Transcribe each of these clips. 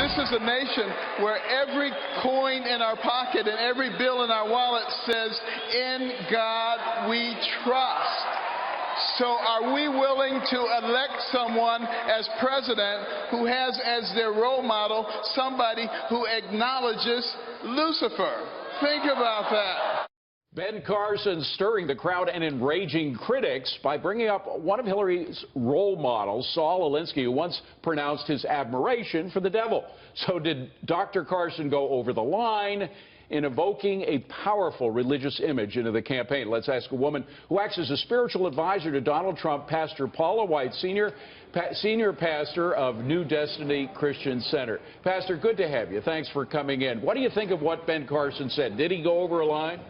This is a nation where every coin in our pocket and every bill in our wallet says, "In God we trust." So are we willing to elect someone as president who has as their role model somebody who acknowledges Lucifer? Think about that. Ben Carson stirring the crowd and enraging critics by bringing up one of Hillary's role models, Saul Alinsky, who once pronounced his admiration for the devil. So did Dr. Carson go over the line in evoking a powerful religious image into the campaign? Let's ask a woman who acts as a spiritual advisor to Donald Trump, Pastor Paula White, senior pastor of New Destiny Christian Center. Pastor, good to have you. Thanks for coming in. What do you think of what Ben Carson said? Did he go over a line?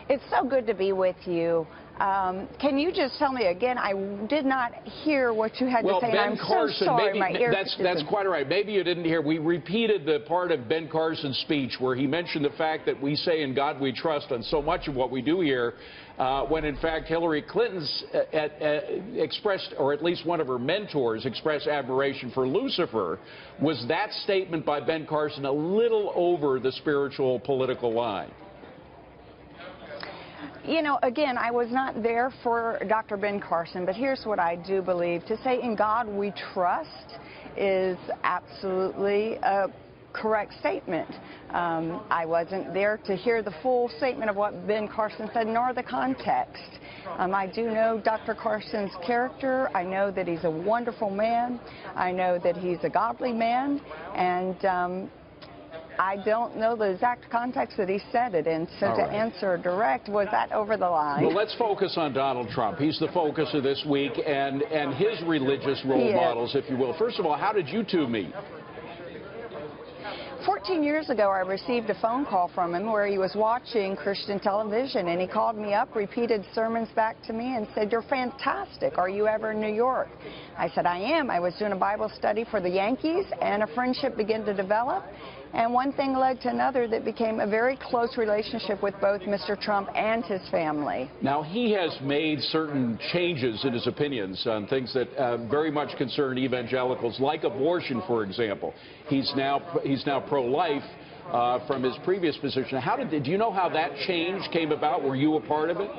It's so good to be with you. Can you just tell me again? I did not hear what you had to say. Ben I'm Carson, so sorry. maybe, my ears that's quite all right. Maybe you didn't hear. We repeated the part of Ben Carson's speech where he mentioned the fact that we say in God we trust on so much of what we do here, when in fact Hillary Clinton's expressed, or at least one of her mentors expressed admiration for Lucifer. Was that statement by Ben Carson a little over the spiritual political line? You know, again, I was not there for Dr. Ben Carson, but here's what I do believe. To say in God we trust is absolutely a correct statement. I wasn't there to hear the full statement of what Ben Carson said, nor the context. I do know Dr. Carson's character. I know that he's a wonderful man. I know that he's a godly man, and I don't know the exact context that he said it in, so to answer direct, was that over the line? Well, let's focus on Donald Trump. He's the focus of this week, and his religious role models, if you will. First of all, how did you two meet? 14 years ago, I received a phone call from him where he was watching Christian television, and he called me up, repeated sermons back to me, and said, "You're fantastic. Are you ever in New York?" I said, "I am." I was doing a Bible study for the Yankees, and a friendship began to develop. And one thing led to another that became a very close relationship with both Mr. Trump and his family. Now, he has made certain changes in his opinions on things that very much concern evangelicals, like abortion, for example. He's now pro-life from his previous position. Do you know how that change came about? Were you a part of it?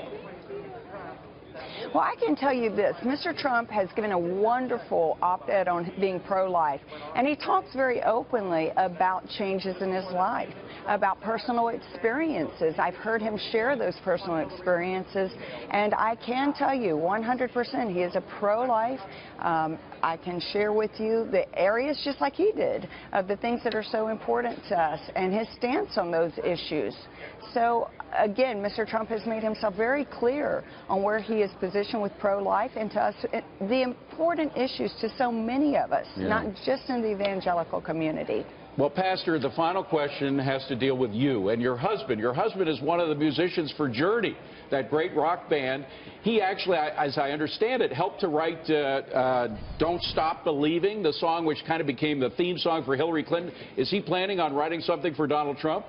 Well, I can tell you this. Mr. Trump has given a wonderful op-ed on being pro-life, and he talks very openly about changes in his life, about personal experiences. I've heard him share those personal experiences, and I can tell you 100% he is a pro-life. I can share with you the areas, just like he did, of the things that are so important to us and his stance on those issues. So, again, Mr. Trump has made himself very clear on where he is positioned with pro-life, and to us, the important issues to so many of us, not just in the evangelical community. Well, Pastor, the final question has to deal with you and your husband. Your husband is one of the musicians for Journey, that great rock band. He actually, as I understand it, helped to write Don't Stop Believing, the song which kind of became the theme song for Hillary Clinton. Is he planning on writing something for Donald Trump?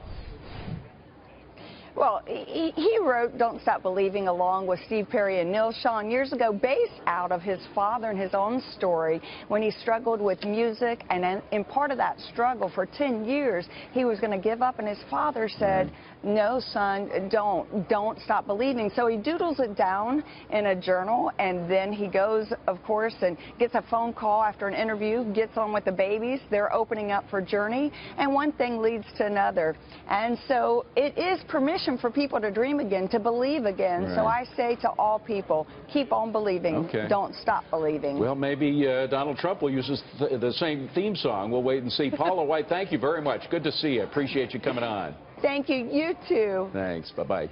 Well, he wrote Don't Stop Believing along with Steve Perry and Neil Sean years ago, based out of his father and his own story when he struggled with music. And in part of that struggle, for 10 years, he was going to give up. And his father said, "No, son, don't stop believing." So he doodles it down in a journal. And then he goes, of course, and gets a phone call after an interview, gets on with the babies. They're opening up for Journey. And one thing leads to another. And so it is permission for people to dream again, to believe again. Right. So I say to all people, keep on believing. Don't stop believing. Well, maybe Donald Trump will use the same theme song. We'll wait and see. Paula White, thank you very much. Good to see you. Appreciate you coming on. Thank you. You too. Thanks. Bye-bye.